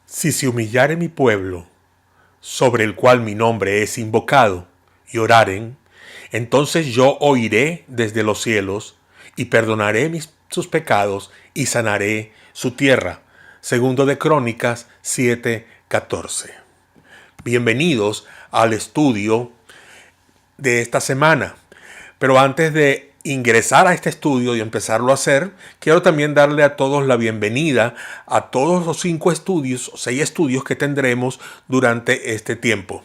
Si se humillare mi pueblo, sobre el cual mi nombre es invocado, y oraren, entonces yo oiré desde los cielos, y perdonaré sus pecados, y sanaré su tierra. Segundo de Crónicas 7:14. Bienvenidos al estudio de esta semana. Pero antes de ingresar a este estudio y empezarlo a hacer, quiero también darle a todos la bienvenida a todos los 6 estudios que tendremos durante este tiempo.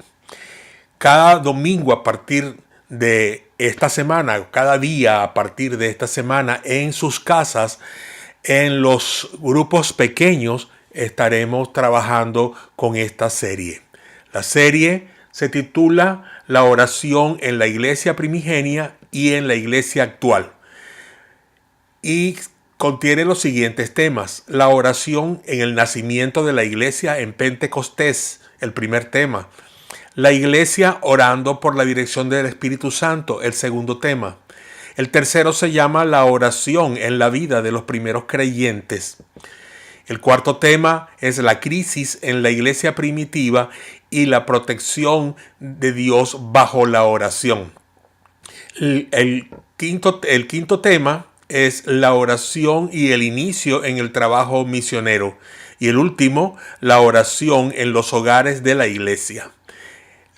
Cada domingo a partir de esta semana, cada día a partir de esta semana, en sus casas, en los grupos pequeños, estaremos trabajando con esta serie. La serie se titula La oración en la iglesia primigenia y en la iglesia actual. Y contiene los siguientes temas. La oración en el nacimiento de la iglesia en Pentecostés, el primer tema. La iglesia orando por la dirección del Espíritu Santo, el segundo tema. El tercero se llama la oración en la vida de los primeros creyentes. El cuarto tema es la crisis en la iglesia primitiva y la protección de Dios bajo la oración. El quinto tema es la oración y el inicio en el trabajo misionero. Y el último, la oración en los hogares de la iglesia.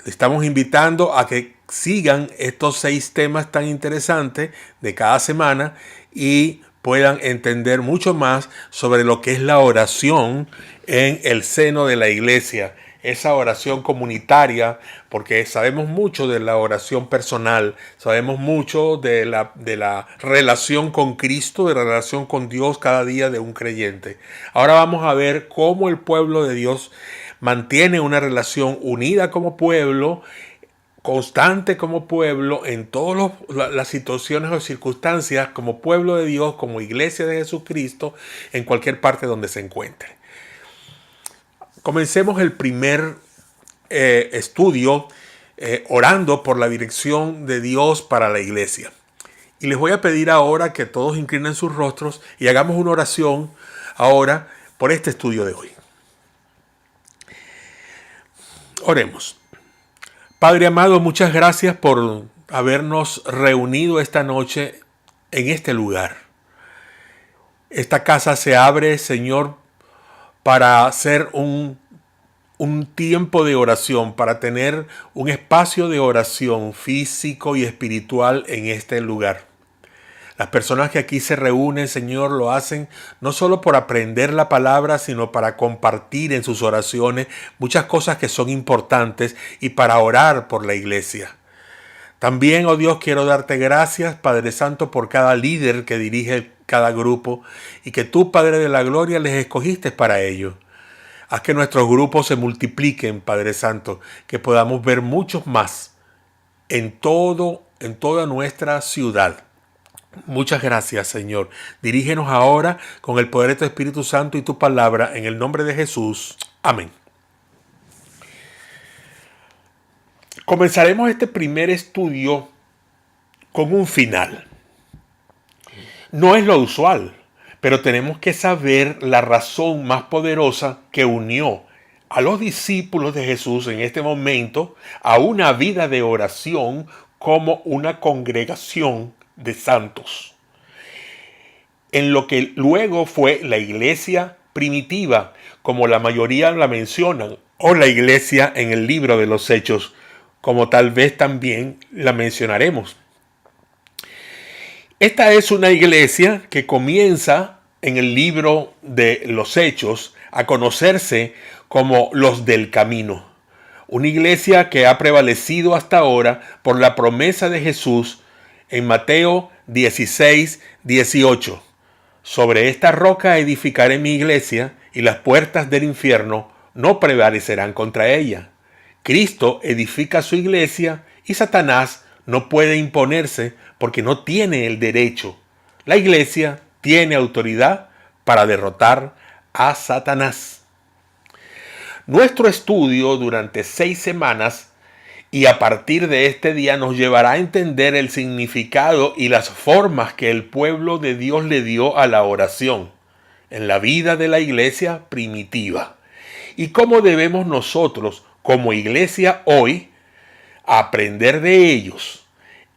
Estamos invitando a que sigan estos 6 temas tan interesantes de cada semana y puedan entender mucho más sobre lo que es la oración en el seno de la iglesia. Esa oración comunitaria, porque sabemos mucho de la oración personal, sabemos mucho de la relación con Cristo, de la relación con Dios cada día de un creyente. Ahora vamos a ver cómo el pueblo de Dios mantiene una relación unida como pueblo, constante como pueblo, en todas las situaciones o circunstancias, como pueblo de Dios, como iglesia de Jesucristo, en cualquier parte donde se encuentre. Comencemos el primer estudio orando por la dirección de Dios para la iglesia. Y les voy a pedir ahora que todos inclinen sus rostros y hagamos una oración ahora por este estudio de hoy. Oremos. Padre amado, muchas gracias por habernos reunido esta noche en este lugar. Esta casa se abre, Señor, para hacer un tiempo de oración, para tener un espacio de oración físico y espiritual en este lugar. Las personas que aquí se reúnen, Señor, lo hacen no solo por aprender la palabra, sino para compartir en sus oraciones muchas cosas que son importantes y para orar por la iglesia. También, oh Dios, quiero darte gracias, Padre Santo, por cada líder que dirige cada grupo y que tú, Padre de la Gloria, les escogiste para ello. Haz que nuestros grupos se multipliquen, Padre Santo, que podamos ver muchos más en toda nuestra ciudad. Muchas gracias, Señor. Dirígenos ahora con el poder de tu Espíritu Santo y tu palabra en el nombre de Jesús. Amén. Comenzaremos este primer estudio con un final. No es lo usual, pero tenemos que saber la razón más poderosa que unió a los discípulos de Jesús en este momento a una vida de oración como una congregación de santos. En lo que luego fue la iglesia primitiva, como la mayoría la mencionan, o la iglesia en el libro de los Hechos, como tal vez también la mencionaremos. Esta es una iglesia que comienza en el libro de los Hechos a conocerse como los del camino. Una iglesia que ha prevalecido hasta ahora por la promesa de Jesús en Mateo 16:18. Sobre esta roca edificaré mi iglesia y las puertas del infierno no prevalecerán contra ella. Cristo edifica su iglesia y Satanás no puede imponerse porque no tiene el derecho. La iglesia tiene autoridad para derrotar a Satanás. Nuestro estudio durante 6 semanas y a partir de este día nos llevará a entender el significado y las formas que el pueblo de Dios le dio a la oración en la vida de la iglesia primitiva. y cómo debemos nosotros, como iglesia hoy, aprender de ellos.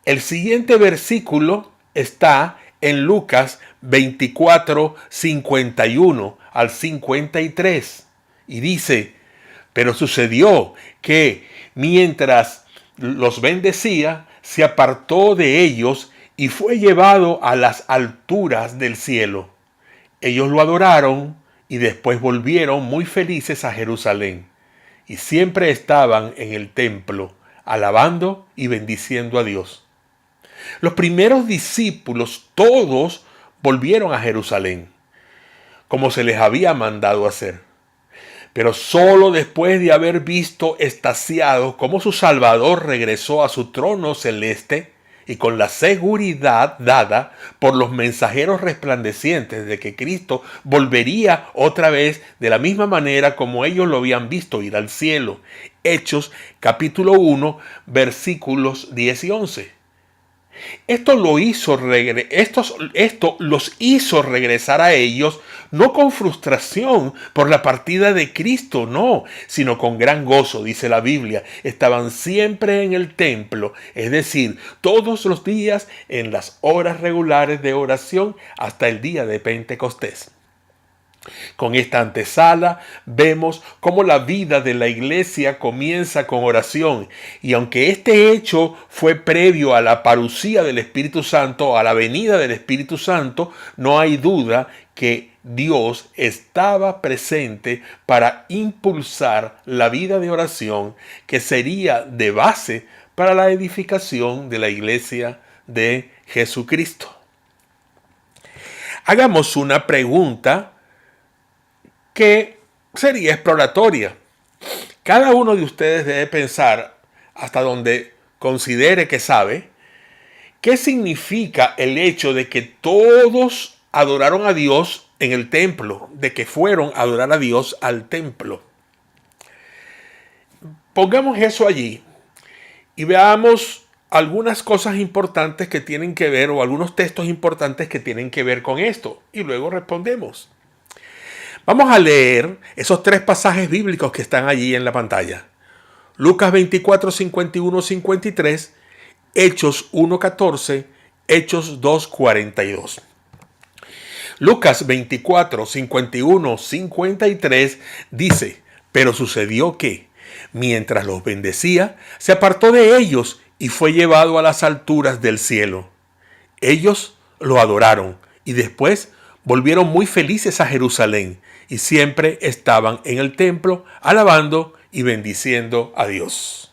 El siguiente versículo está en Lucas 24, 51 al 53 y dice: pero sucedió que mientras los bendecía, se apartó de ellos y fue llevado a las alturas del cielo. Ellos lo adoraron y después volvieron muy felices a Jerusalén. Y siempre estaban en el templo, alabando y bendiciendo a Dios. Los primeros discípulos, todos volvieron a Jerusalén, como se les había mandado hacer. Pero solo después de haber visto extasiados cómo su Salvador regresó a su trono celeste y con la seguridad dada por los mensajeros resplandecientes de que Cristo volvería otra vez de la misma manera como ellos lo habían visto ir al cielo. Hechos capítulo 1 versículos 10 y 11. Esto los hizo regresar a ellos, no con frustración por la partida de Cristo, no, sino con gran gozo, dice la Biblia. Estaban siempre en el templo, es decir, todos los días en las horas regulares de oración hasta el día de Pentecostés. Con esta antesala vemos cómo la vida de la iglesia comienza con oración, y aunque este hecho fue previo a la parucía del Espíritu Santo, a la venida del Espíritu Santo, no hay duda que Dios estaba presente para impulsar la vida de oración que sería de base para la edificación de la iglesia de Jesucristo. Hagamos una pregunta que sería exploratoria. Cada uno de ustedes debe pensar, hasta donde considere que sabe, qué significa el hecho de que todos adoraron a Dios en el templo, de que fueron a adorar a Dios al templo. Pongamos eso allí y veamos algunas cosas importantes que tienen que ver, o algunos textos importantes que tienen que ver con esto, y luego respondemos. Vamos a leer esos tres pasajes bíblicos que están allí en la pantalla. Lucas 24, 51, 53, Hechos 1, 14, Hechos 2, 42. Lucas 24, 51, 53 dice: pero sucedió que, mientras los bendecía, se apartó de ellos y fue llevado a las alturas del cielo. Ellos lo adoraron y después volvieron muy felices a Jerusalén y siempre estaban en el templo alabando y bendiciendo a Dios.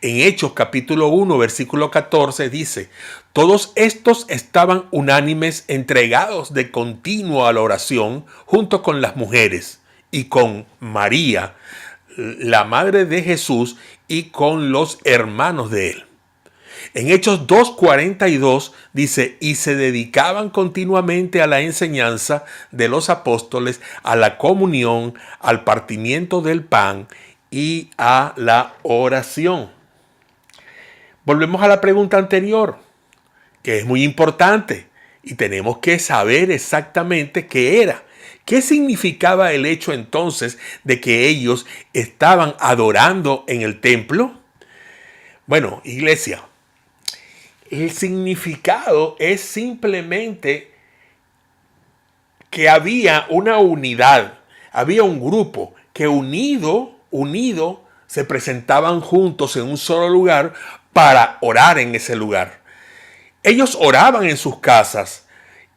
En Hechos capítulo 1 versículo 14 dice: todos estos estaban unánimes, entregados de continuo a la oración junto con las mujeres y con María, la madre de Jesús, y con los hermanos de él. En Hechos 2:42 dice: y se dedicaban continuamente a la enseñanza de los apóstoles, a la comunión, al partimiento del pan y a la oración. Volvemos a la pregunta anterior, que es muy importante, y tenemos que saber exactamente qué era. ¿Qué significaba el hecho entonces de que ellos estaban adorando en el templo? Bueno, iglesia, el significado es simplemente que había una unidad, había un grupo que unido se presentaban juntos en un solo lugar para orar en ese lugar. Ellos oraban en sus casas,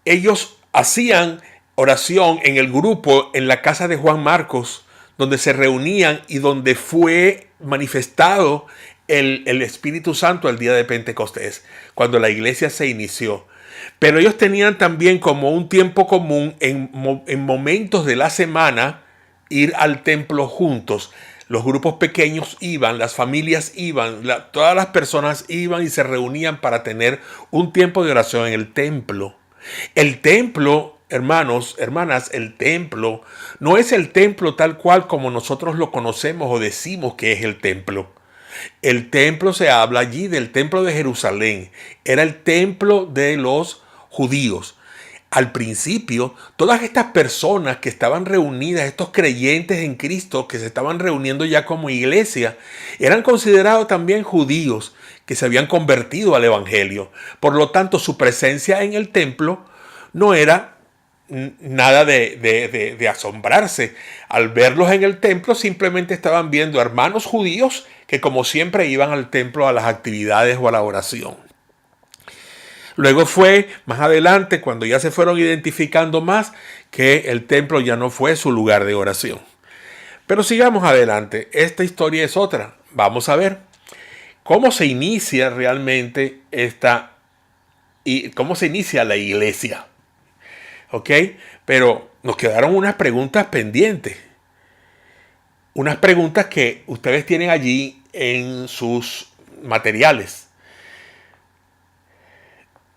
ellos hacían oración en el grupo en la casa de Juan Marcos, donde se reunían y donde fue manifestado el Espíritu Santo el día de Pentecostés, cuando la iglesia se inició. Pero ellos tenían también como un tiempo común en momentos de la semana ir al templo juntos. Los grupos pequeños iban, las familias iban, todas las personas iban y se reunían para tener un tiempo de oración en el templo. El templo, hermanos, hermanas, el templo no es el templo tal cual como nosotros lo conocemos o decimos que es el templo. El templo, se habla allí del templo de Jerusalén. Era el templo de los judíos. al principio, todas estas personas que estaban reunidas, estos creyentes en Cristo que se estaban reuniendo ya como iglesia, eran considerados también judíos que se habían convertido al evangelio. Por lo tanto, su presencia en el templo no era nada de asombrarse. Al verlos en el templo, simplemente estaban viendo hermanos judíos que, como siempre, iban al templo a las actividades o a la oración. Luego fue más adelante, cuando ya se fueron identificando más, que el templo ya no fue su lugar de oración. Pero sigamos adelante. Esta historia es otra. Vamos a ver cómo se inicia realmente cómo se inicia la iglesia. ¿Ok? Pero nos quedaron unas preguntas pendientes. Unas preguntas que ustedes tienen allí en sus materiales.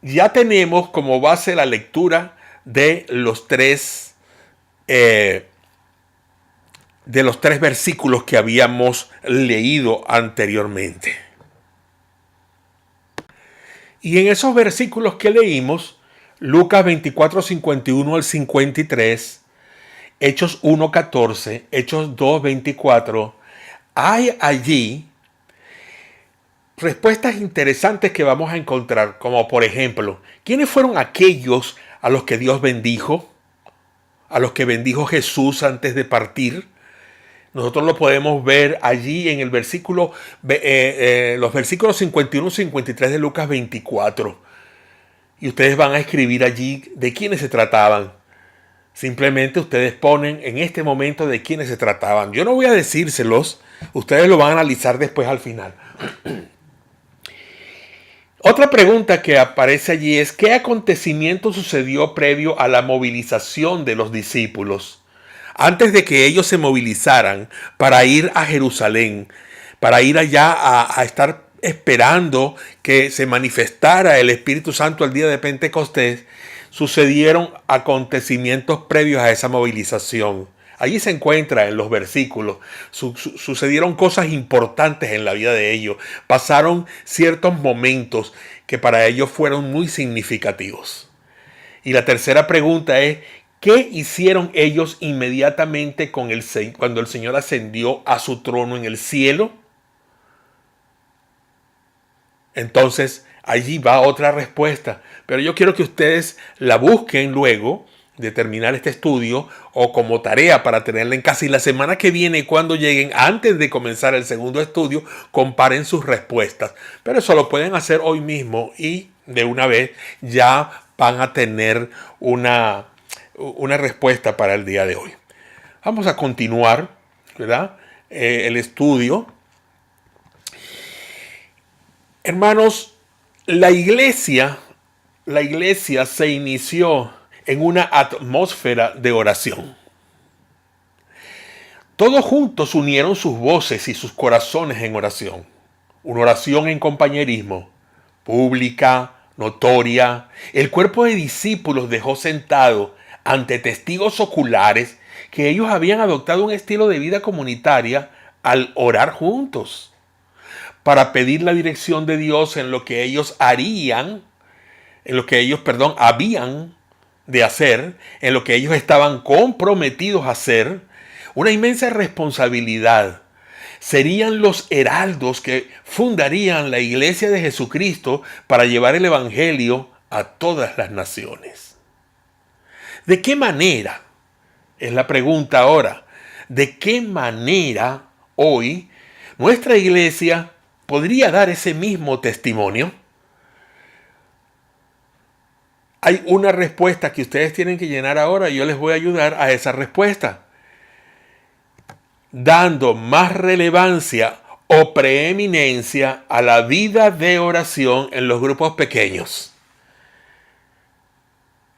Ya tenemos como base la lectura de los tres versículos que habíamos leído anteriormente. Y en esos versículos que leímos, Lucas 24, 51 al 53, Hechos 1, 14, Hechos 2, 24, hay allí respuestas interesantes que vamos a encontrar, como por ejemplo, ¿quiénes fueron aquellos a los que Dios bendijo? A los que bendijo Jesús antes de partir. Nosotros lo podemos ver allí en el versículo, los versículos 51 y 53 de Lucas 24. Y ustedes van a escribir allí de quiénes se trataban. Simplemente ustedes ponen en este momento de quiénes se trataban. Yo no voy a decírselos, ustedes lo van a analizar después al final. Otra pregunta que aparece allí es: ¿qué acontecimiento sucedió previo a la movilización de los discípulos? Antes de que ellos se movilizaran para ir a Jerusalén, para ir allá a estar esperando que se manifestara el Espíritu Santo el día de Pentecostés, sucedieron acontecimientos previos a esa movilización. Allí se encuentra en los versículos. Sucedieron cosas importantes en la vida de ellos. Pasaron ciertos momentos que para ellos fueron muy significativos. Y la tercera pregunta es: ¿qué hicieron ellos inmediatamente cuando el Señor ascendió a su trono en el cielo? Entonces, allí va otra respuesta. Pero yo quiero que ustedes la busquen luego de terminar este estudio, o como tarea para tenerla en casa, y la semana que viene, cuando lleguen, antes de comenzar el segundo estudio, comparen sus respuestas. Pero eso lo pueden hacer hoy mismo y de una vez ya van a tener una respuesta para el día de hoy. Vamos a continuar, ¿verdad? El estudio. Hermanos, la iglesia se inició en una atmósfera de oración. Todos juntos unieron sus voces y sus corazones en oración. Una oración en compañerismo, pública, notoria. El cuerpo de discípulos dejó sentado ante testigos oculares que ellos habían adoptado un estilo de vida comunitaria al orar juntos, para pedir la dirección de Dios en lo que ellos habían de hacer, en lo que ellos estaban comprometidos a hacer. Una inmensa responsabilidad. Serían los heraldos que fundarían la iglesia de Jesucristo para llevar el evangelio a todas las naciones. ¿De qué manera? Es la pregunta ahora. ¿De qué manera hoy nuestra iglesia podría dar ese mismo testimonio? Hay una respuesta que ustedes tienen que llenar ahora y yo les voy a ayudar a esa respuesta. Dando más relevancia o preeminencia a la vida de oración en los grupos pequeños.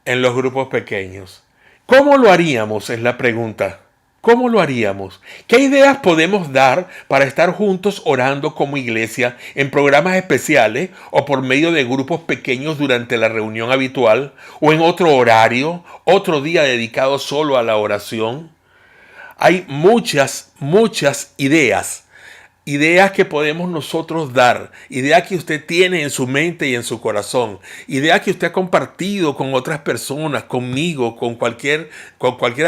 En los grupos pequeños. ¿Cómo lo haríamos? Es la pregunta. ¿Cómo lo haríamos? ¿Qué ideas podemos dar para estar juntos orando como iglesia en programas especiales o por medio de grupos pequeños durante la reunión habitual o en otro horario, otro día dedicado solo a la oración? Hay muchas ideas ideas que podemos nosotros dar, ideas que usted tiene en su mente y en su corazón, ideas que usted ha compartido con otras personas, conmigo, con cualquiera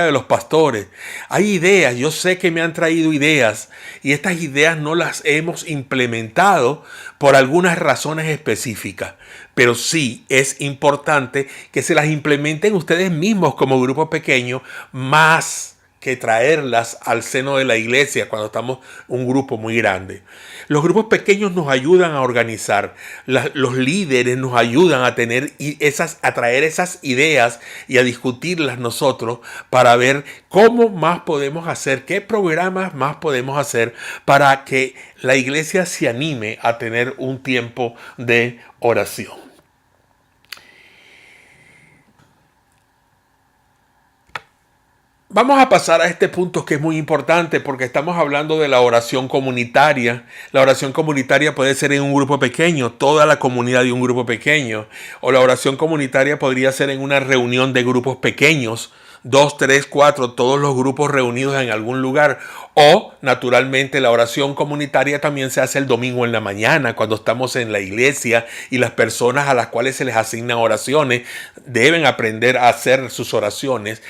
de los pastores. Hay ideas, yo sé que me han traído ideas y estas ideas no las hemos implementado por algunas razones específicas, pero sí es importante que se las implementen ustedes mismos como grupo pequeño, más que traerlas al seno de la iglesia cuando estamos un grupo muy grande. Los grupos pequeños nos ayudan a organizar, los líderes nos ayudan a a traer esas ideas y a discutirlas nosotros para ver cómo más podemos hacer, qué programas más podemos hacer para que la iglesia se anime a tener un tiempo de oración. Vamos a pasar a este punto que es muy importante porque estamos hablando de la oración comunitaria. La oración comunitaria puede ser en un grupo pequeño, toda la comunidad de un grupo pequeño. O la oración comunitaria podría ser en una reunión de grupos pequeños, 2, 3, 4, todos los grupos reunidos en algún lugar. O, naturalmente, la oración comunitaria también se hace el domingo en la mañana, cuando estamos en la iglesia y las personas a las cuales se les asignan oraciones deben aprender a hacer sus oraciones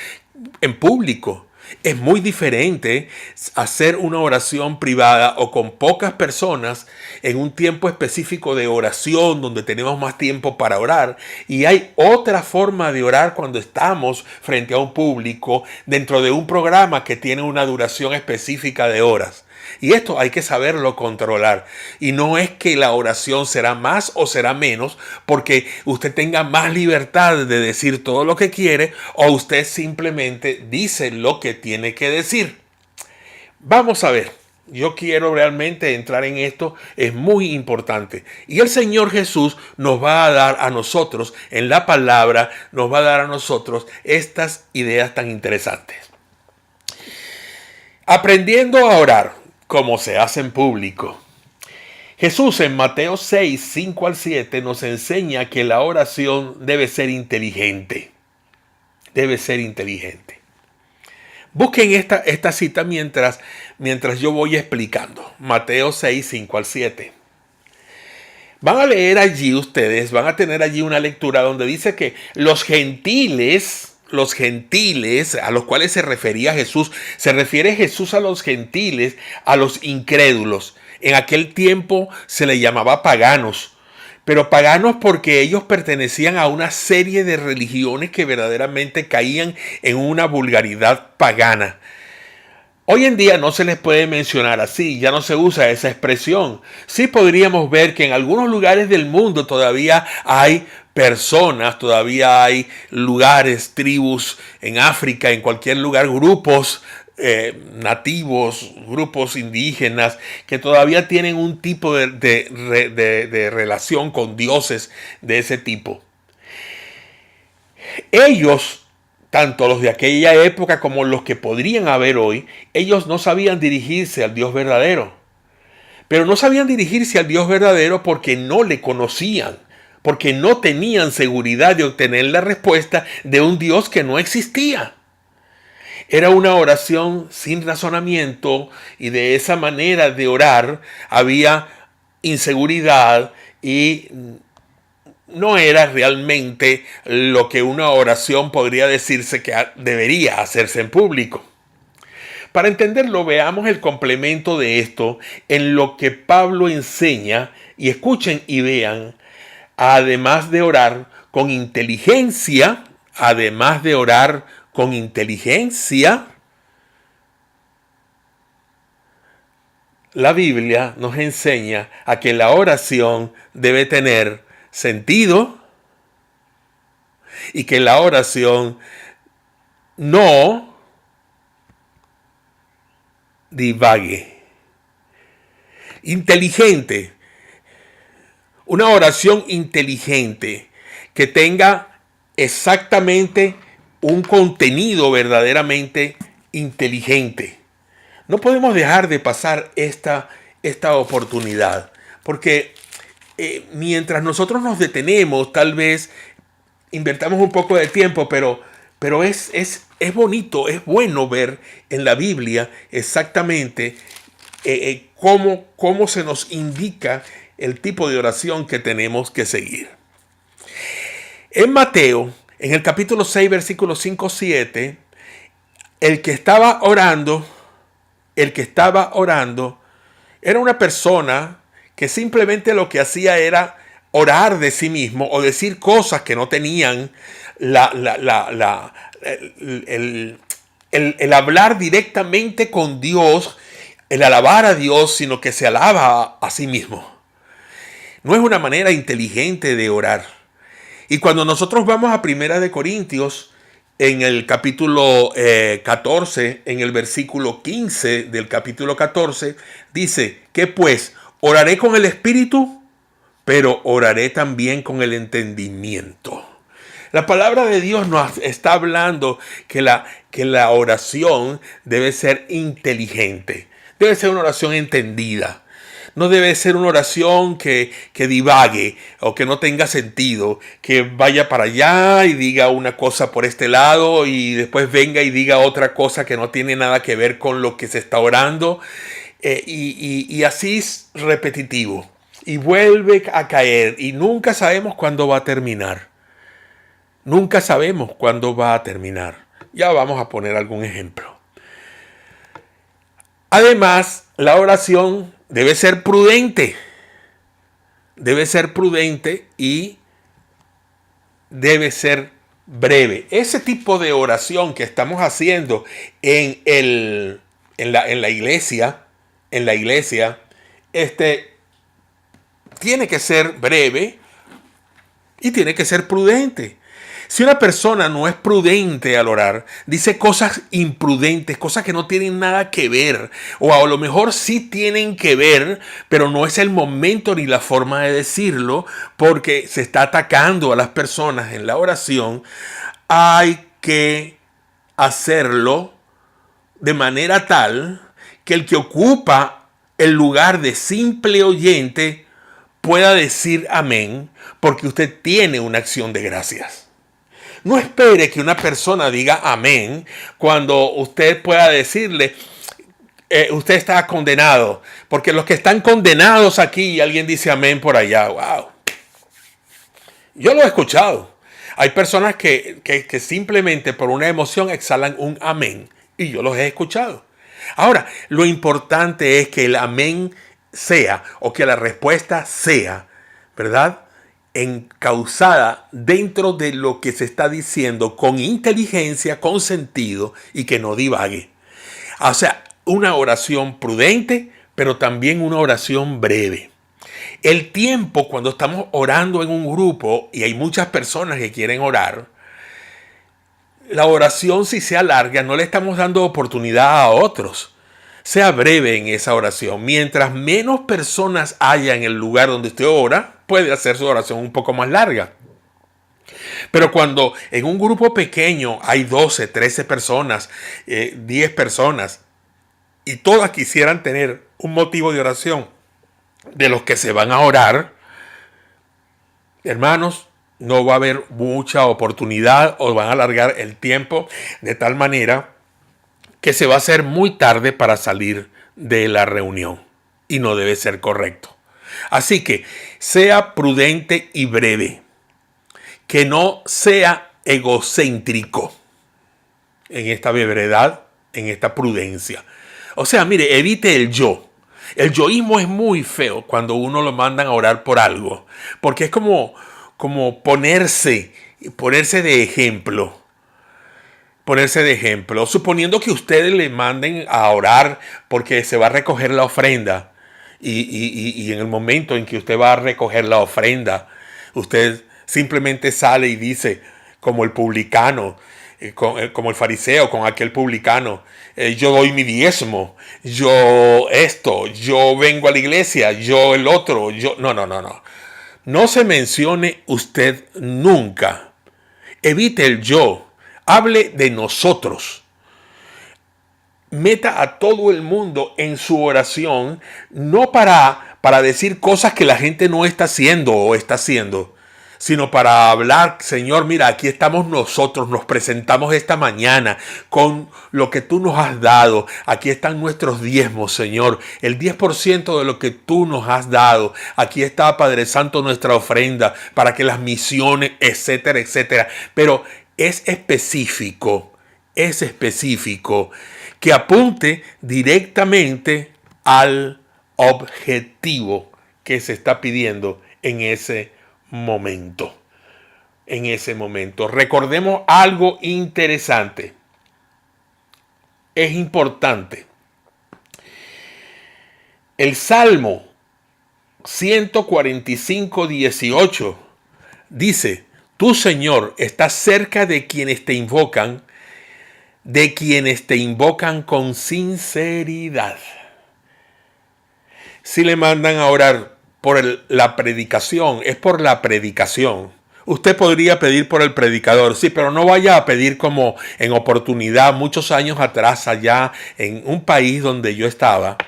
en público. Es muy diferente hacer una oración privada o con pocas personas en un tiempo específico de oración donde tenemos más tiempo para orar. Y hay otra forma de orar cuando estamos frente a un público dentro de un programa que tiene una duración específica de horas. Y esto hay que saberlo controlar. Y no es que la oración será más o será menos porque usted tenga más libertad de decir todo lo que quiere o usted simplemente dice lo que tiene que decir. Vamos a ver. Yo quiero realmente entrar en esto, es muy importante. Y el Señor Jesús nos va a dar a nosotros, en la palabra, nos va a dar a nosotros estas ideas tan interesantes. Aprendiendo a orar como se hace en público. Jesús en Mateo 6, 5 al 7 nos enseña que la oración debe ser inteligente. Debe ser inteligente. Busquen esta cita mientras yo voy explicando. Mateo 6, 5 al 7. Van a leer allí ustedes, van a tener allí una lectura donde dice que los gentiles a los cuales se refería Jesús, se refiere Jesús a los gentiles, a los incrédulos. En aquel tiempo se le llamaba paganos, pero paganos porque ellos pertenecían a una serie de religiones que verdaderamente caían en una vulgaridad pagana. Hoy en día no se les puede mencionar así, ya no se usa esa expresión. Sí podríamos ver que en algunos lugares del mundo todavía hay personas, todavía hay lugares, tribus en África, en cualquier lugar, grupos nativos, grupos indígenas que todavía tienen un tipo de relación con dioses de ese tipo. Ellos, tanto los de aquella época como los que podrían haber hoy, ellos no sabían dirigirse al Dios verdadero. Pero no sabían dirigirse al Dios verdadero porque no le conocían, porque no tenían seguridad de obtener la respuesta de un Dios que no existía. Era una oración sin razonamiento y de esa manera de orar había inseguridad y no era realmente lo que una oración podría decirse que debería hacerse en público. Para entenderlo, veamos el complemento de esto en lo que Pablo enseña y escuchen y vean, además de orar con inteligencia, la Biblia nos enseña a que la oración debe tener sentido y que la oración no divague. Inteligente. Una oración inteligente que tenga exactamente un contenido verdaderamente inteligente. No podemos dejar de pasar esta oportunidad, porque mientras nosotros nos detenemos, tal vez invertamos un poco de tiempo, pero es bonito, es bueno ver en la Biblia exactamente cómo se nos indica el tipo de oración que tenemos que seguir. En Mateo, en el capítulo 6, versículos 5-7, el que estaba orando, era una persona que simplemente lo que hacía era orar de sí mismo o decir cosas que no tenían el hablar directamente con Dios, el alabar a Dios, sino que se alaba a sí mismo. No es una manera inteligente de orar. Y cuando nosotros vamos a Primera de Corintios, en el capítulo 14, en el versículo 15 del capítulo 14, dice que pues oraré con el espíritu, pero oraré también con el entendimiento. La palabra de Dios nos está hablando que la oración debe ser inteligente, debe ser una oración entendida. No debe ser una oración que divague o que no tenga sentido, que vaya para allá y diga una cosa por este lado y después venga y diga otra cosa que no tiene nada que ver con lo que se está orando. Y así es repetitivo. Y vuelve a caer y nunca sabemos cuándo va a terminar. Nunca sabemos cuándo va a terminar. Ya vamos a poner algún ejemplo. Además, la oración debe ser prudente. Debe ser prudente y debe ser breve. Ese tipo de oración que estamos haciendo en la iglesia, tiene que ser breve y tiene que ser prudente. Si una persona no es prudente al orar, dice cosas imprudentes, cosas que no tienen nada que ver, o a lo mejor sí tienen que ver, pero no es el momento ni la forma de decirlo, porque se está atacando a las personas en la oración, hay que hacerlo de manera tal que el que ocupa el lugar de simple oyente pueda decir amén, porque usted tiene una acción de gracias. No espere que una persona diga amén cuando usted pueda decirle, usted está condenado. Porque los que están condenados aquí, alguien dice amén por allá. Wow. Yo lo he escuchado. Hay personas que simplemente por una emoción exhalan un amén. Y yo los he escuchado. Ahora, lo importante es que el amén sea, o que la respuesta sea, ¿verdad?, encauzada dentro de lo que se está diciendo con inteligencia, con sentido y que no divague. O sea, una oración prudente, pero también una oración breve. El tiempo cuando estamos orando en un grupo y hay muchas personas que quieren orar, la oración, si se alarga, no le estamos dando oportunidad a otros. Sea breve en esa oración. Mientras menos personas haya en el lugar donde usted ora, puede hacer su oración un poco más larga. Pero cuando en un grupo pequeño hay 12, 13 personas, 10 personas, y todas quisieran tener un motivo de oración de los que se van a orar, hermanos, no va a haber mucha oportunidad o van a alargar el tiempo de tal manera que se va a hacer muy tarde para salir de la reunión y no debe ser correcto. Así que sea prudente y breve, que no sea egocéntrico en esta brevedad, en esta prudencia. O sea, mire, evite el yo. El yoísmo es muy feo cuando uno lo mandan a orar por algo, porque es como ponerse de ejemplo. Suponiendo que ustedes le manden a orar porque se va a recoger la ofrenda y en el momento en que usted va a recoger la ofrenda, usted simplemente sale y dice, como el publicano, como el fariseo, con aquel publicano, yo doy mi diezmo, yo esto, yo vengo a la iglesia, yo el otro, yo... No. No se mencione usted nunca. Evite el yo. Hable de nosotros. Meta a todo el mundo en su oración, no para decir cosas que la gente no está haciendo o está haciendo, sino para hablar, Señor, mira, aquí estamos nosotros, nos presentamos esta mañana con lo que tú nos has dado. Aquí están nuestros diezmos, Señor, el 10% de lo que tú nos has dado. Aquí está, Padre Santo, nuestra ofrenda para que las misiones, etcétera, etcétera. Pero es específico, que apunte directamente al objetivo que se está pidiendo en ese momento. Recordemos algo interesante. Es importante. El Salmo 145:18 dice: Tú, Señor, estás cerca de quienes te invocan con sinceridad. Si le mandan a orar por la predicación, es por la predicación. Usted podría pedir por el predicador, sí, pero no vaya a pedir como en oportunidad muchos años atrás allá en un país donde yo estaba.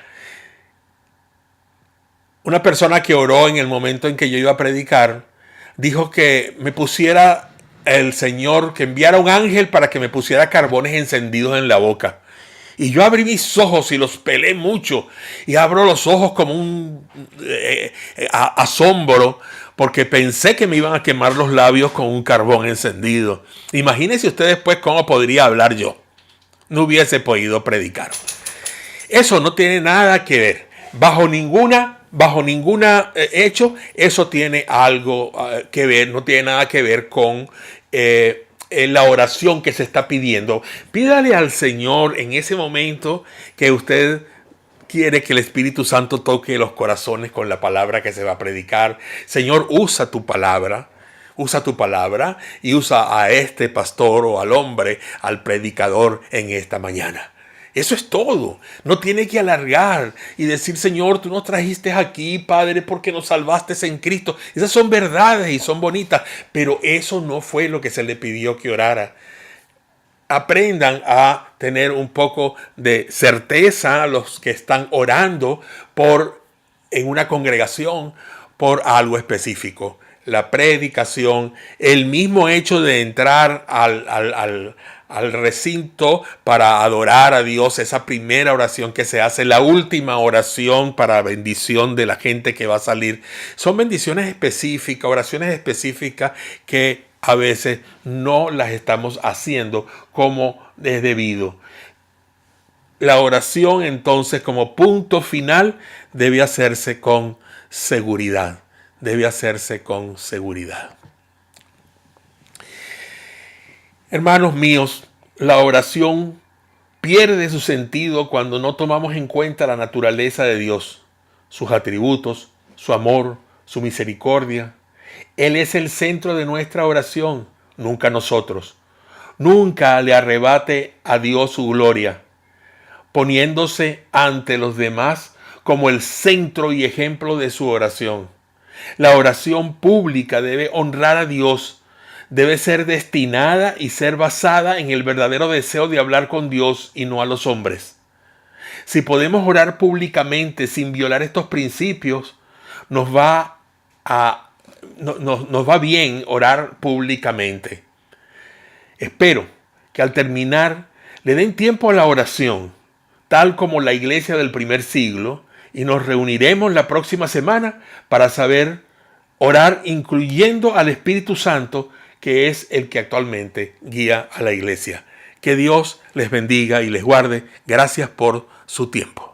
Una persona que oró en el momento en que yo iba a predicar, dijo que me pusiera el Señor, que enviara un ángel para que me pusiera carbones encendidos en la boca. Y yo abrí mis ojos y los pelé mucho. Y abro los ojos como un asombro, porque pensé que me iban a quemar los labios con un carbón encendido. Imagínense ustedes pues cómo podría hablar yo. No hubiese podido predicar. Eso no tiene nada que ver. Bajo ninguna hecho, eso tiene algo que ver, no tiene nada que ver con en la oración que se está pidiendo. Pídale al Señor en ese momento que usted quiere que el Espíritu Santo toque los corazones con la palabra que se va a predicar. Señor, usa tu palabra y usa a este pastor o al hombre, al predicador en esta mañana. Eso es todo. No tiene que alargar y decir, Señor, tú nos trajiste aquí, Padre, porque nos salvaste en Cristo. Esas son verdades y son bonitas, pero eso no fue lo que se le pidió que orara. Aprendan a tener un poco de certeza a los que están orando en una congregación por algo específico. La predicación, el mismo hecho de entrar al recinto para adorar a Dios, esa primera oración que se hace, la última oración para bendición de la gente que va a salir, son bendiciones específicas, oraciones específicas que a veces no las estamos haciendo como es debido. La oración entonces como punto final debe hacerse con seguridad. Hermanos míos, la oración pierde su sentido cuando no tomamos en cuenta la naturaleza de Dios, sus atributos, su amor, su misericordia. Él es el centro de nuestra oración, nunca nosotros. Nunca le arrebate a Dios su gloria, poniéndose ante los demás como el centro y ejemplo de su oración. La oración pública debe honrar a Dios, debe ser destinada y ser basada en el verdadero deseo de hablar con Dios y no a los hombres. Si podemos orar públicamente sin violar estos principios, nos va bien orar públicamente. Espero que al terminar le den tiempo a la oración, tal como la iglesia del primer siglo, y nos reuniremos la próxima semana para saber orar incluyendo al Espíritu Santo, que es el que actualmente guía a la iglesia. Que Dios les bendiga y les guarde. Gracias por su tiempo.